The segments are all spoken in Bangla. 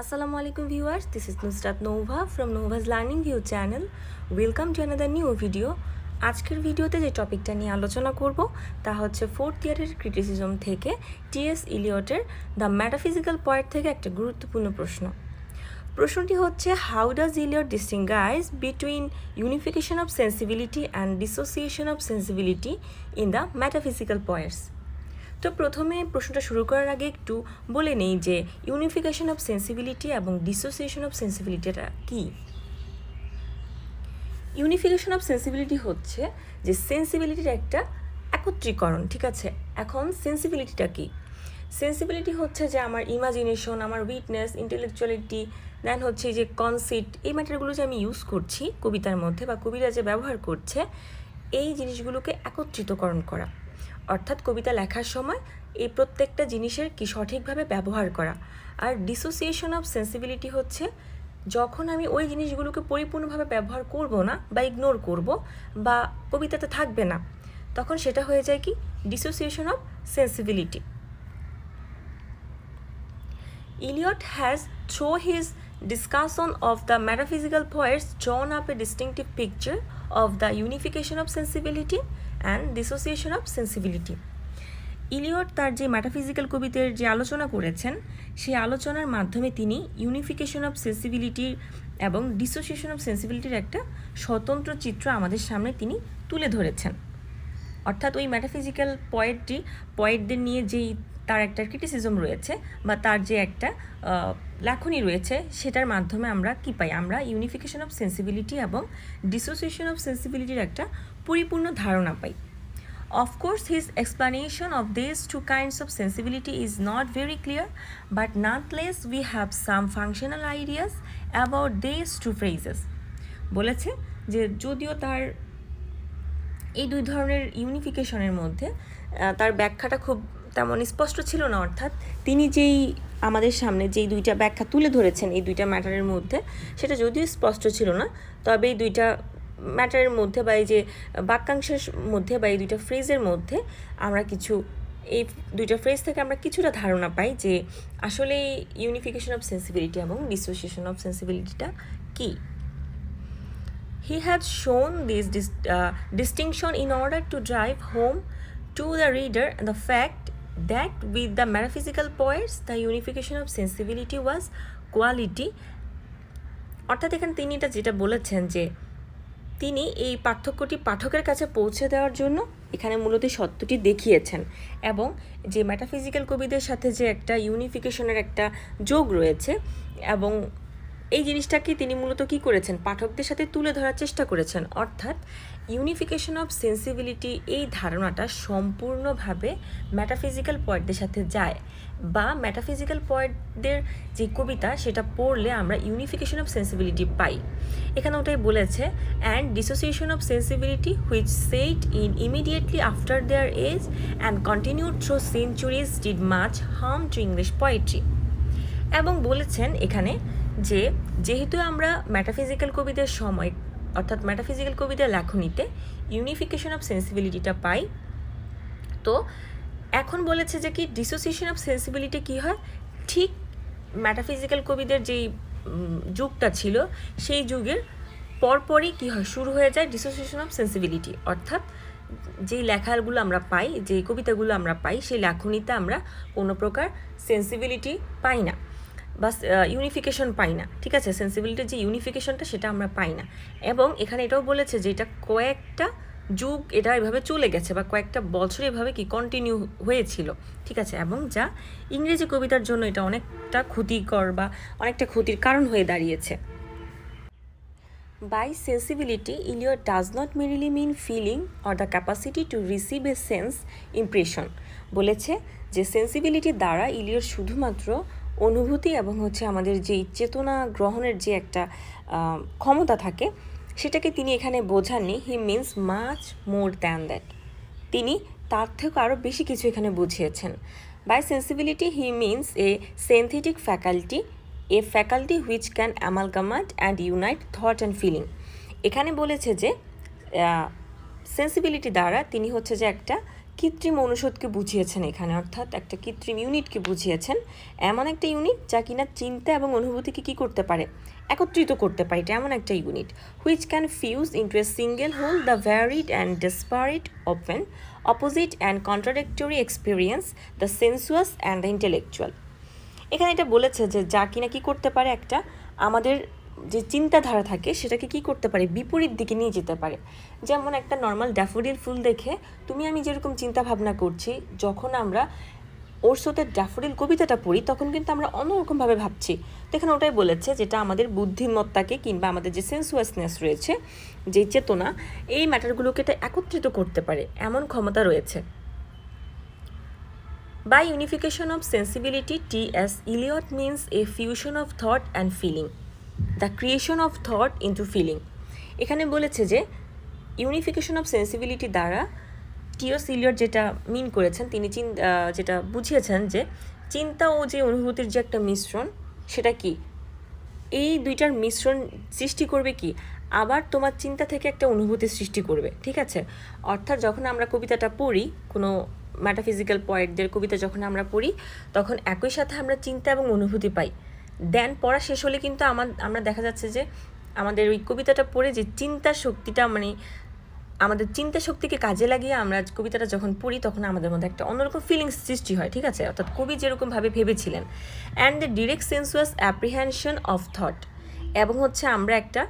Assalamu alaikum viewers, this is Nusrat Nova from Nova's Learning View channel. Welcome to another new video. আজকের ভিডিওতে যে টপিকটা নিয়ে আলোচনা করব তা হচ্ছে ফোর্থ ইয়ারের ক্রিটিসিজম থেকে টি.এস. ইলিয়টের দ্য ম্যাটাফিজিক্যাল পয়েন্ট থেকে একটা গুরুত্বপূর্ণ প্রশ্নটি হচ্ছে how does Eliot distinguish between unification of sensibility and dissociation of sensibility in the metaphysical points. তো প্রথমে প্রশ্নটা শুরু করার আগে একটু বলে নেই যে ইউনিফিকেশন অফ সেন্সিবিলিটি এবং ডিসোসিয়েশন অফ সেন্সিবিলিটিটা কী। ইউনিফিকেশন অফ সেন্সিবিলিটি হচ্ছে যে সেন্সিবিলিটির একটা একত্রীকরণ, ঠিক আছে। এখন সেন্সিবিলিটিটা কী? সেন্সিবিলিটি হচ্ছে যে আমার ইমাজিনেশন, আমার উইটনেস, ইন্টেলেকচুয়ালিটি, দেন হচ্ছে যে কনসিট, এই ম্যাটারগুলো যে আমি ইউজ করছি কবিতার মধ্যে বা কবিরা যে ব্যবহার করছে, এই জিনিসগুলোকে একত্রিতকরণ করা, অর্থাৎ কবিতা লেখার সময় এই প্রত্যেকটা জিনিসের কি সঠিকভাবে ব্যবহার করা। আর ডিসোসিয়েশন অফ সেন্সিবিলিটি হচ্ছে যখন আমি ওই জিনিসগুলোকে পরিপূর্ণভাবে ব্যবহার করব না বা ইগনোর করব বা কবিতাতে থাকবে না, তখন সেটা হয়ে যায় কি dissociation of sensibility. Eliot has, through his discussion of the metaphysical poets, drawn up a distinctive picture of the unification of sensibility and dissociation of sensibility. Eliot তার যে মেটাফিজিক্যাল কবিতার যে আলোচনা করেছেন, সেই আলোচনার মাধ্যমে তিনি ইউনিফিকেশন অফ সেন্সিবিলিটির এবং ডিসোসিয়েশন অফ সেন্সিবিলিটির একটা স্বতন্ত্র চিত্র আমাদের সামনে তিনি তুলে ধরেছেন। অর্থাৎ ওই মেটাফিজিক্যাল পয়েটদের নিয়ে যেই তার একটা ক্রিটিসিজম রয়েছে বা তার যে একটা লেখনী রয়েছে, সেটার মাধ্যমে আমরা কি পাই? আমরা ইউনিফিকেশন অফ সেন্সিবিলিটি এবং ডিসোসিয়েশন অফ সেন্সিবিলিটির একটা পরিপূর্ণ ধারণা পাই। Of course, his explanation of these two kinds of sensibility is not very clear, but nonetheless we have some functional ideas about these two phrases. বলেছে যে যদিও তার এই দুই ধরনের ইউনিফিকেশনের মধ্যে তার ব্যাখ্যাটা খুব তেমন স্পষ্ট ছিল না, অর্থাৎ তিনি যেই আমাদের সামনে যেই দুইটা ব্যাখ্যা তুলে ধরেছেন এই দুইটা ম্যাটারের মধ্যে, সেটা যদিও স্পষ্ট ছিল না, তবে এই দুইটা ম্যাটারের মধ্যে বা এই যে বাক্যাংশের মধ্যে বা এই দুইটা ফ্রেজের মধ্যে আমরা এই দুইটা ফ্রেজ থেকে আমরা কিছুটা ধারণা পাই যে আসলে ইউনিফিকেশন অফ সেন্সিবিলিটি এবং ডিসোসিয়েশন অফ সেন্সিবিলিটিটা কী। He had shown this distinction in order to drive home to the reader the fact that with the metaphysical poets the unification of sensibility was quality. অর্থাৎ এখানে তিনি এটা যেটা বলেছেন যে তিনি এই পার্থক্যটি পাঠকের কাছে পৌঁছে দেওয়ার জন্য এখানে মূলত সত্যটি দেখিয়েছেন, এবং যে মেটাফিজিক্যাল কবিদের সাথে যে একটা ইউনিফিকেশনের একটা যোগ রয়েছে, এবং এই জিনিসটাকে তিনি মূলত কী করেছেন? পাঠকদের সাথে তুলে ধরার চেষ্টা করেছেন। অর্থাৎ ইউনিফিকেশন অফ সেন্সিবিলিটি এই ধারণাটা সম্পূর্ণভাবে মেটাফিজিক্যাল পয়েন্টদের সাথে যায়, বা মেটাফিজিক্যাল পয়েন্টদের যে কবিতা সেটা পড়লে আমরা ইউনিফিকেশন অফ সেন্সিবিলিটি পাই। এখানে ওটাই বলেছে, and dissociation of sensibility which set in immediately after their age and continued through centuries did much harm to English poetry. এবং বলেছেন এখানে যে যেহেতু আমরা মেটাফিজিক্যাল কবিদের সময়, অর্থাৎ মেটাফিজিক্যাল কবিদের লেখনীতে ইউনিফিকেশন অফ সেন্সিবিলিটিটা পাই, তো এখন বলেছে যে কি ডিসোসিয়েশন অফ সেন্সিবিলিটি কী হয়? ঠিক মেটাফিজিক্যাল কবিদের যেই যুগটা ছিল সেই যুগের পরপরই কী হয়? শুরু হয়ে যায় ডিসোসিয়েশন অফ সেন্সিবিলিটি। অর্থাৎ যেই লেখাগুলো আমরা পাই, যেই কবিতাগুলো আমরা পাই, সেই লেখনীতে আমরা কোনো প্রকার সেন্সিবিলিটি পাই না বা ইউনিফিকেশন পাই না, ঠিক আছে। সেন্সিবিলিটির যে ইউনিফিকেশনটা সেটা আমরা পাই না। এবং এখানে এটাও বলেছে যে এটা কয়েকটা যুগ এটা এভাবে চলে গেছে বা কয়েকটা বছর এভাবে কি কন্টিনিউ হয়েছিল, ঠিক আছে, এবং যা ইংরেজি কবিতার জন্য এটা অনেকটা ক্ষতিকর বা অনেকটা ক্ষতির কারণ হয়ে দাঁড়িয়েছে। By sensibility, Eliot does not merely mean feeling or the capacity to receive a sense impression. বলেছে যে সেন্সিবিলিটির দ্বারা ইলিয়ট শুধুমাত্র অনুভূতি এবং হচ্ছে আমাদের যেই চেতনা গ্রহণের যে একটা ক্ষমতা থাকে সেটাকে তিনি এখানে বোঝাননি। He means much more than that. তিনি তার থেকে আরও বেশি কিছু এখানে বুঝিয়েছেন। By sensibility he means a synthetic faculty, a faculty which can amalgamate and unite thought and feeling. এখানে বলেছে যে সেন্সিবিলিটি দ্বারা তিনি হচ্ছে যে একটা কৃত্রিম অনুষদকে বুঝিয়েছেন এখানে, অর্থাৎ একটা কৃত্রিম ইউনিটকে বুঝিয়েছেন, এমন একটা ইউনিট যা কিনা চিন্তা এবং অনুভূতিকে কী করতে পারে, একত্রিত করতে পারে। এটা এমন একটা unit which can fuse into a single whole the varied and disparate often opposite and contradictory experience the sensuous and the intellectual. এখানে এটা বলেছে যে যা কিনা কী করতে পারে, একটা আমাদের যে চিন্তাধারা থাকে সেটাকে কী করতে পারে, বিপরীত দিকে নিয়ে যেতে পারে। যেমন একটা নর্মাল ড্যাফোডিল ফুল দেখে তুমি আমি যেরকম চিন্তা ভাবনা করছি, যখন আমরা ওরসোতের ড্যাফোডিল কবিতাটা পড়ি তখন কিন্তু আমরা অন্যরকমভাবে ভাবছি। তো এখানে ওটাই বলেছে, যেটা আমাদের বুদ্ধিমত্তাকে কিংবা আমাদের যে সেন্সুয়াসনেস রয়েছে, যে চেতনা, এই ম্যাটারগুলোকে এটা একত্রিত করতে পারে, এমন ক্ষমতা রয়েছে। By unification of sensibility, T.S. Eliot means a fusion of thought and feeling, the creation of thought into feeling. এখানে বলেছে যে ইউনিফিকেশন অফ সেন্সিবিলিটি দ্বারা টি.এস. ইলিয়ট যেটা মিন করেছেন, তিনি যেটা বুঝিয়েছেন যে চিন্তা ও যে অনুভূতির যে একটা মিশ্রণ, সেটা কি, এই দুইটার মিশ্রণ সৃষ্টি করবে কি, আবার তোমার চিন্তা থেকে একটা অনুভূতি সৃষ্টি করবে। ঠিক আছে, অর্থাৎ যখন আমরা কবিতাটা পড়ি, কোনো ম্যাটাফিজিক্যাল পয়েন্টদের কবিতা যখন আমরা পড়ি, তখন একই সাথে আমরা চিন্তা এবং অনুভূতি পাই। দেন পড়া শেষ হলে কিন্তু আমরা দেখা যাচ্ছে যে আমাদের ওই কবিতাটা পড়ে যে চিন্তার শক্তিটা, মানে আমাদের চিন্তা শক্তিকে কাজে লাগিয়ে আমরা কবিতাটা যখন পড়ি, তখন আমাদের মধ্যে একটা অন্যরকম ফিলিংস সৃষ্টি হয়। ঠিক আছে, অর্থাৎ কবি যেরকমভাবে ভেবেছিলেন। And the direct sensuous apprehension of thought, এবং হচ্ছে আমরা একটা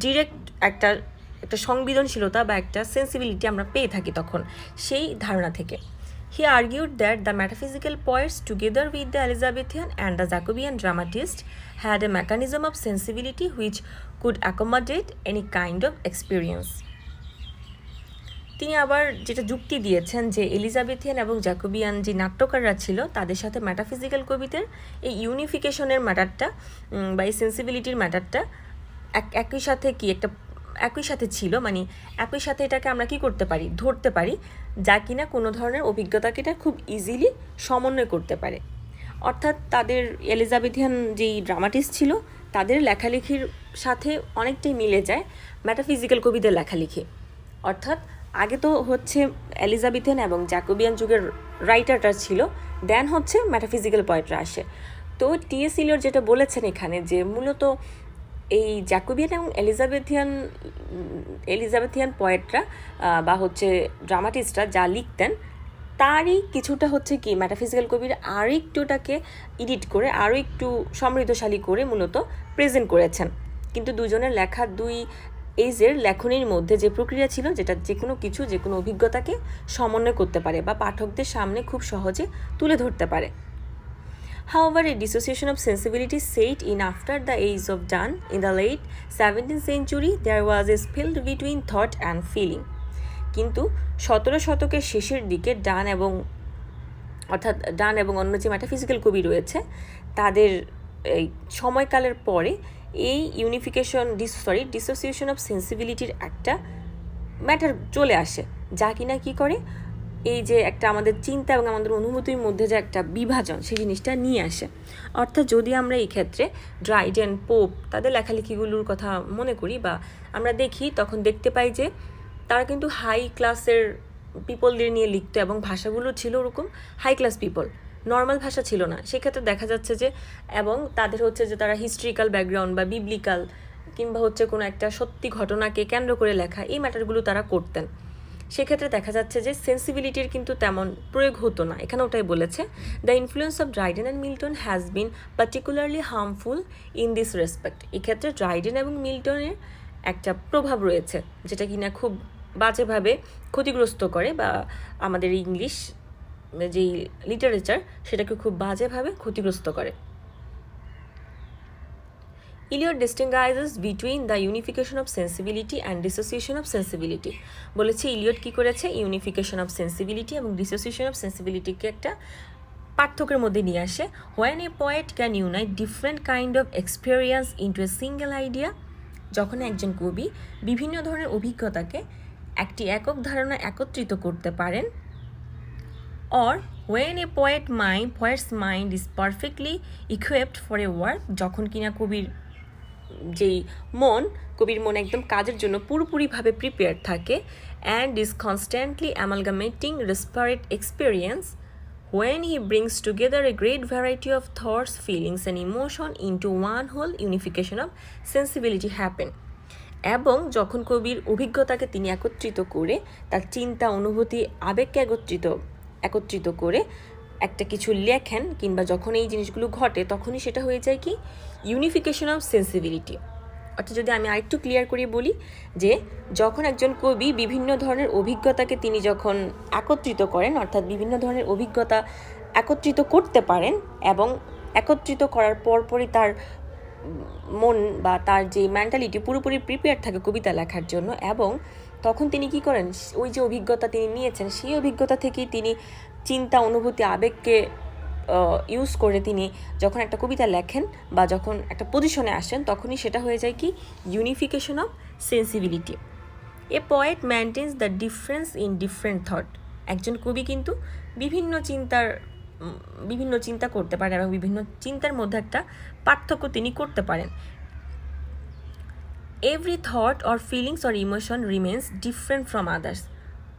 ডিরেক্ট একটা সংবেদনশীলতা বা একটা সেন্সিবিলিটি আমরা পেয়ে থাকি তখন সেই ধারণা থেকে। He argued that the metaphysical poets, together with the Elizabethan and the Jacobean dramatists, had a mechanism of sensibility which could accommodate any kind of experience. তিনি আবার যেটা যুক্তি দিয়েছেন যে এলিজাবেথিয়ান এবং জ্যাকোবিয়ান যে নাট্যকাররা ছিল, তাদের সাথে মেটাফিজিক্যাল কবিদের এই ইউনিফিকেশনের ম্যাটারটা বা এই সেন্সিবিলিটির ম্যাটারটা একই সাথে ছিল, মানে একই সাথে এটাকে আমরা কি করতে পারি, ধরতে পারি, যা কিনা কোনো ধরনের অভিজ্ঞতাকে এটা খুব ইজিলি সমন্বয় করতে পারে। অর্থাৎ তাদের এলিজাবেথিয়ান যেই ড্রামাটিস্ট ছিল, তাদের লেখালেখির সাথে অনেকটাই মিলে যায় মেটাফিজিক্যাল কবিদের লেখালেখি। অর্থাৎ আগে তো হচ্ছে এলিজাবেথিয়ান এবং জ্যাকোবিয়ান যুগের রাইটারটা ছিল, দেন হচ্ছে মেটাফিজিক্যাল পয়েটরা আসে। তো টি.এস. ইলিয়ট যেটা বলেছেন এখানে, যে মূলত এই জ্যাকোবিয়ান এবং এলিজাবেথিয়ান পয়েটরা বা হচ্ছে ড্রামাটিস্টরা যা লিখতেন, তারই কিছুটা হচ্ছে কি মেটাফিজিক্যাল কবিরা আরও একটুটাকে এডিট করে, আরও একটু সমৃদ্ধশালী করে মূলত প্রেজেন্ট করেছেন। কিন্তু দুজনের লেখা দুই এইজের লেখনীর মধ্যে যে প্রক্রিয়া ছিল, যেটা যে কোনো অভিজ্ঞতাকে সমন্বয় করতে পারে বা পাঠকদের সামনে খুব সহজে তুলে ধরতে পারে। However, a dissociation of sensibility set in after the age of Donne in the late 17th century, there was a split between thought and feeling. কিন্তু 17 শতকের শেষের দিকে ডান এবং অন্য যে মেটাফিজিক্যাল কবি রয়েছে, তাদের এই সময়কালের পরে এই ডিসোসিয়েশন অফ সেন্সিবিলিটির একটা ম্যাটার চলে আসে, যা কিনা কি করে, এই যে একটা আমাদের চিন্তা এবং আমাদের অনুভূতির মধ্যে যে একটা বিভাজন, সেই জিনিসটা নিয়ে আসে। অর্থাৎ যদি আমরা এই ক্ষেত্রে ড্রাইডেন, পোপ, তাদের লেখালেখিগুলোর কথা মনে করি বা আমরা দেখি, তখন দেখতে পাই যে তারা কিন্তু হাই ক্লাসের পিপলদের নিয়ে লিখতো এবং ভাষাগুলো ছিল ওরকম হাই ক্লাস পিপল, নর্মাল ভাষা ছিল না। সেক্ষেত্রে দেখা যাচ্ছে যে, এবং তাদের হচ্ছে যে তারা হিস্ট্রিক্যাল ব্যাকগ্রাউন্ড বা বিবলিক্যাল কিংবা হচ্ছে কোনো একটা সত্যি ঘটনাকে কেন্দ্র করে লেখা, এই ম্যাটারগুলো তারা করতেন। সেক্ষেত্রে দেখা যাচ্ছে যে সেন্সিবিলিটির কিন্তু তেমন প্রয়োগ হতো না। এখানে ওটাই বলেছে, the influence of Dryden and Milton has been particularly harmful in this respect. এক্ষেত্রে ড্রাইডেন এবং মিল্টনের একটা প্রভাব রয়েছে, যেটা কিনা খুব বাজেভাবে ক্ষতিগ্রস্ত করে, বা আমাদের ইংলিশ যেই লিটারেচার, সেটাকে খুব বাজেভাবে ক্ষতিগ্রস্ত করে। Eliot distinguishes between the unification of sensibility and dissociation of sensibility. বলেছে ইলিয়ট কি করেছে, ইউনিফিকেশন অফ সেন্সিবিলিটি এবং ডিসোসিয়েশন অফ সেন্সিবিলিটিকে একটা পার্থক্যের মধ্যে নিয়ে আসে। When a poet can unite different kind of experience into a single idea, যখন একজন কবি বিভিন্ন ধরনের অভিজ্ঞতাকে একটি একক ধারণা একত্রিত করতে পারেন। or when a poet's mind is perfectly equipped for a work, যখন কিনা কবির যেই মন, কবির মন একদম কাজের জন্য পুরোপুরিভাবে প্রিপেয়ার থাকে and is constantly amalgamating disparate experience when he brings together a great variety of thoughts, feelings and emotion into one whole unification of sensibility happen. এবং যখন কবির অভিজ্ঞতাকে তিনি একত্রিত করে, তার চিন্তা, অনুভূতি, আবেগকে একত্রিত করে একটা কিছু লেখেন, কিংবা যখন এই জিনিসগুলো ঘটে, তখনই সেটা হয়ে যায় কি ইউনিফিকেশন অফ সেন্সিবিলিটি। অর্থাৎ যদি আমি আরেকটু ক্লিয়ার করে বলি, যে যখন একজন কবি বিভিন্ন ধরনের অভিজ্ঞতাকে তিনি যখন একত্রিত করেন, অর্থাৎ বিভিন্ন ধরনের অভিজ্ঞতা একত্রিত করতে পারেন, এবং একত্রিত করার পরপরই তার মন বা তার যে মেন্টালিটি পুরোপুরি প্রিপেয়ার থাকে কবিতা লেখার জন্য, এবং তখন তিনি কি করেন, ওই যে অভিজ্ঞতা তিনি নিয়েছেন, সেই অভিজ্ঞতা থেকেই তিনি চিন্তা, অনুভূতি, আবেগকে ইউজ করে তিনি যখন একটা কবিতা লেখেন বা যখন একটা পজিশনে আসেন, তখনই সেটা হয়ে যায় কি unification of sensibility. A poet maintains the difference in different thought. একজন কবি কিন্তু বিভিন্ন চিন্তা করতে পারেন এবং বিভিন্ন চিন্তার মধ্যে একটা পার্থক্য তিনি করতে পারেন। Every thought or feelings or emotion remains different from others.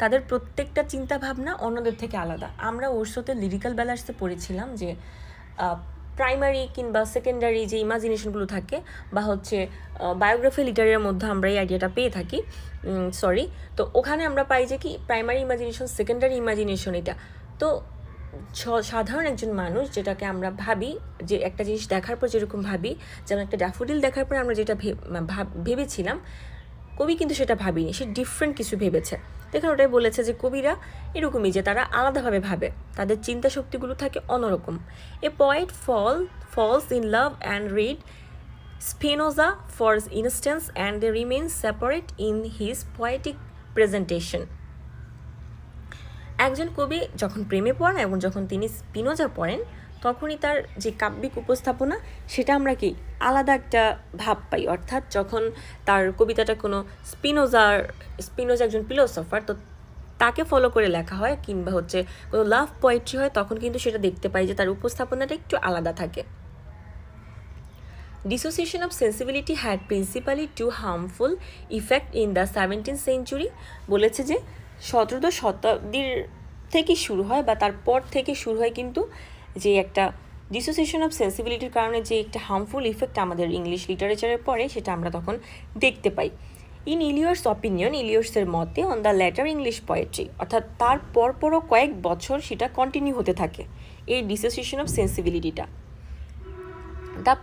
তাদের প্রত্যেকটা চিন্তা ভাবনা অন্যদের থেকে আলাদা। আমরা ওর সাথে লিরিক্যাল ব্যালান্সে পড়েছিলাম যে প্রাইমারি কিংবা সেকেন্ডারি যে ইমাজিনেশনগুলো থাকে, বা হচ্ছে বায়োগ্রাফি লিটারের মধ্যে আমরা এই আইডিয়াটা পেয়ে থাকি, তো ওখানে আমরা পাই যে কি প্রাইমারি ইমাজিনেশন, সেকেন্ডারি ইমাজিনেশন। এটা তো সাধারণ একজন মানুষ যেটাকে আমরা ভাবি, যে একটা জিনিস দেখার পর যেরকম ভাবি, যেমন একটা ড্যাফোডিল দেখার পর আমরা যেটা ভেবেছিলাম, কবি কিন্তু সেটা ভাবিনি, সে ডিফারেন্ট কিছু ভেবেছে। দেখুন, ওটাই বলেছে যে কবিরা এরকমই, যে তারা আলাদাভাবে ভাবে, তাদের চিন্তা শক্তিগুলো থাকে অন্যরকম। A poet falls in love and read Spinoza for instance and they remain separate in his poetic presentation. একজন কবি যখন প্রেমে পড়েন এবং যখন তিনি স্পিনোজা পড়েন, তখনই তার যে কাব্যিক উপস্থাপনা, সেটা আমরা কি আলাদা একটা ভাব পাই। অর্থাৎ যখন তার কবিতাটা কোনো স্পিনোজা একজন ফিলোসফার, তো তাকে ফলো করে লেখা হয়, কিংবা হচ্ছে কোনো লাভ পোয়েট্রি হয়, তখন কিন্তু সেটা দেখতে পাই যে তার উপস্থাপনাটা একটু আলাদা থাকে। Dissociation of sensibility had principally two harmful effect in the 17th century. বলেছে যে 17th শতাব্দীর থেকে শুরু হয়, বা তারপর থেকে শুরু হয় কিন্তু যে একটা ডিসোসিয়েশন অফ সেন্সিবিলিটির কারণে যে একটা হার্মফুল ইফেক্ট আমাদের ইংলিশ লিটারেচারের পরে, সেটা আমরা তখন দেখতে পাই। ইন ইলিয়র্স অপিনিয়ন, ইলিয়র্সের মতে, on the letter English poetry, অর্থাৎ তার পরপরও কয়েক বছর সেটা কন্টিনিউ হতে থাকে, এই ডিসোসিয়েশন অফ সেন্সিবিলিটিটা। The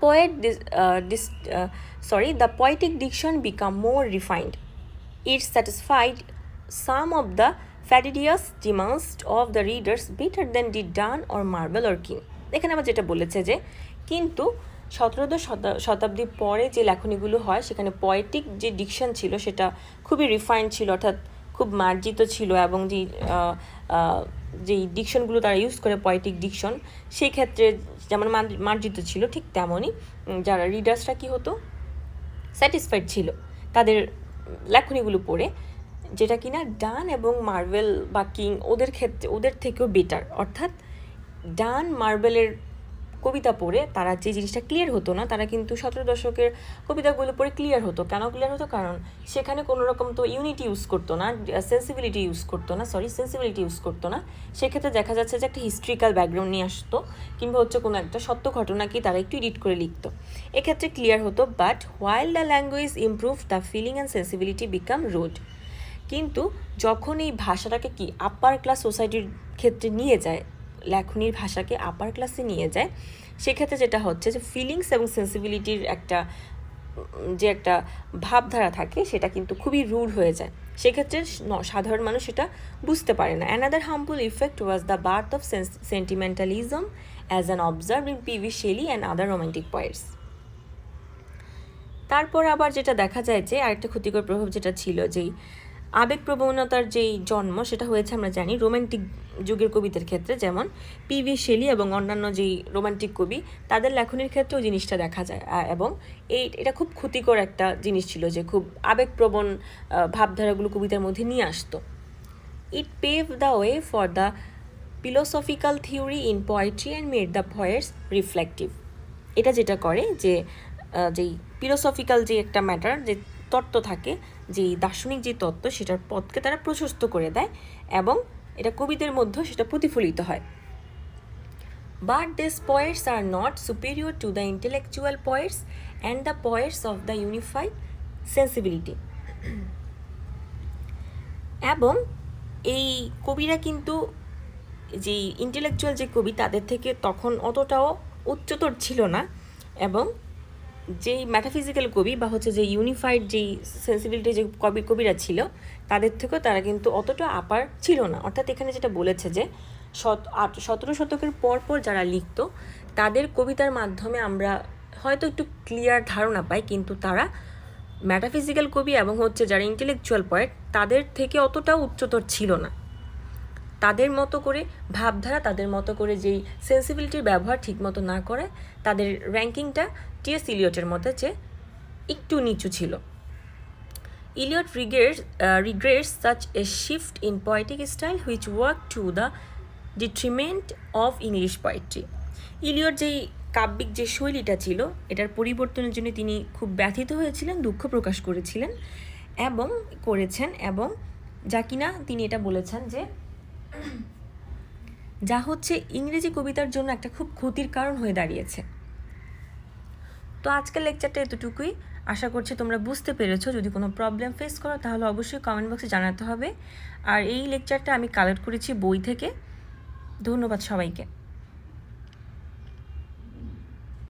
poetic diction become more refined. It satisfied some of the fastidious demands of the readers better than did Donne or Marvell or King. এখানে আবার যেটা বলেছে যে কিন্তু 17th শতাব্দীর পরে যে লেখনীগুলো হয়, সেখানে পয়েটিক যে ডিকশন ছিল সেটা খুবই রিফাইন্ড ছিল, অর্থাৎ খুব মার্জিত ছিল, এবং যেই ডিকশনগুলো তারা ইউজ করে পয়েটিক ডিকশন, সেই ক্ষেত্রে যেমন মার্জিত ছিল, ঠিক তেমনই যারা রিডার্সরা কী হতো, স্যাটিসফাইড ছিল তাদের লেখনীগুলো পড়ে, যেটা কিনা ডান এবং মার্ভেল বা কিং ওদের থেকেও বেটার। অর্থাৎ ডান মার্ভেলের কবিতা পড়ে তারা যে জিনিসটা ক্লিয়ার হতো না, তারা কিন্তু 17 দশকের কবিতাগুলো পড়ে ক্লিয়ার হতো। কেন ক্লিয়ার হতো? কারণ সেখানে কোনো রকম তো ইউনিটি ইউজ করতো না, সেন্সিবিলিটি ইউজ করতো না। সেক্ষেত্রে দেখা যাচ্ছে যে একটা হিস্ট্রিক্যাল ব্যাকগ্রাউন্ড নিয়ে আসতো, কিংবা হচ্ছে কোনো একটা সত্য ঘটনাকে তারা একটু এডিট করে লিখতো, এক্ষেত্রে ক্লিয়ার হতো। But while the language improve, the feeling and sensibility become rude. কিন্তু যখন এই ভাষাটাকে কি আপার ক্লাস সোসাইটির ক্ষেত্রে নিয়ে যায়, লেখনীর ভাষাকে আপার ক্লাসে নিয়ে যায়, সেক্ষেত্রে যেটা হচ্ছে যে ফিলিংস এবং সেন্সিবিলিটির একটা ভাবধারা থাকে, সেটা কিন্তু খুবই রুড হয়ে যায়। সেক্ষেত্রে সাধারণ মানুষ সেটা বুঝতে পারে না। Another harmful effect was the birth of sentimentalism as an observe in P V. Shelley and other romantic poets. তারপর আবার যেটা দেখা যায় যে আরেকটা ক্ষতিকর প্রভাব যেটা ছিল, যেই আবেগপ্রবণতার যেই জন্ম, সেটা হয়েছে আমরা জানি রোমান্টিক যুগের কবিদের ক্ষেত্রে, যেমন পি.ভি. শেলি এবং অন্যান্য যেই রোমান্টিক কবি, তাদের লেখনীর ক্ষেত্রেও জিনিসটা দেখা যায়। এবং এটা খুব ক্ষতিকর একটা জিনিস ছিল, যে খুব আবেগপ্রবণ ভাবধারাগুলো কবিতার মধ্যে নিয়ে আসতো। It pave the way for the philosophical theory in poetry and made the poets reflective. এটা যেটা করে যে যেই ফিলোসফিক্যাল যে একটা ম্যাটার, যে তত্ত্ব থাকে, যেই দার্শনিক যে তত্ত্ব, সেটার পথকে তারা প্রশস্ত করে দেয় এবং এটা কবিদের মধ্যেও সেটা প্রতিফলিত হয়। But these poets are not superior to the intellectual poets and the poets of the unified sensibility. এবং এই কবিরা কিন্তু যেই ইন্টেলেকচুয়াল যে কবি তাদের থেকে তখন অতটাও উচ্চতর ছিল না, এবং যেই ম্যাটাফিজিক্যাল কবি বা হচ্ছে যে ইউনিফাইড যেই সেন্সিবিলিটি যে কবিরা ছিল তাদের থেকেও তারা কিন্তু অতটা আপার ছিল না। অর্থাৎ এখানে যেটা বলেছে যে 17 শতকের পর যারা লিখত তাদের কবিতার মাধ্যমে আমরা হয়তো একটু ক্লিয়ার ধারণা পাই, কিন্তু তারা ম্যাটাফিজিক্যাল কবি এবং হচ্ছে যারা ইন্টেলেকচুয়াল পয়েট তাদের থেকে অতটাও উচ্চতর ছিল না। তাদের মতো করে ভাবধারা, তাদের মতো করে যেই সেন্সিবিলিটির ব্যবহার ঠিকমতো না করে তাদের র্যাঙ্কিংটা টি.এস. ইলিয়টের মতো যে একটু নিচু ছিল। Eliot regrets such a shift in poetic style which worked to the detriment of English poetry. Eliot যেই কাব্যিক যে শৈলীটা ছিল এটার পরিবর্তনের জন্য তিনি খুব ব্যথিত হয়েছিলেন, দুঃখ প্রকাশ করেছিলেন এবং যা কিনা তিনি এটা বলেছেন যে যা হচ্ছে ইংরেজি কবিতার জন্য একটা খুব ক্ষতির কারণ হয়ে দাঁড়িয়েছে। তো আজকের লেকচারটা এতটুকুই, আশা করছি তোমরা বুঝতে পেরেছো। যদি কোনো প্রবলেম ফেস করো তাহলে অবশ্যই কমেন্ট বক্সে জানাতে হবে। আর এই লেকচারটা আমি কালেক্ট করেছি বই থেকে। ধন্যবাদ সবাইকে।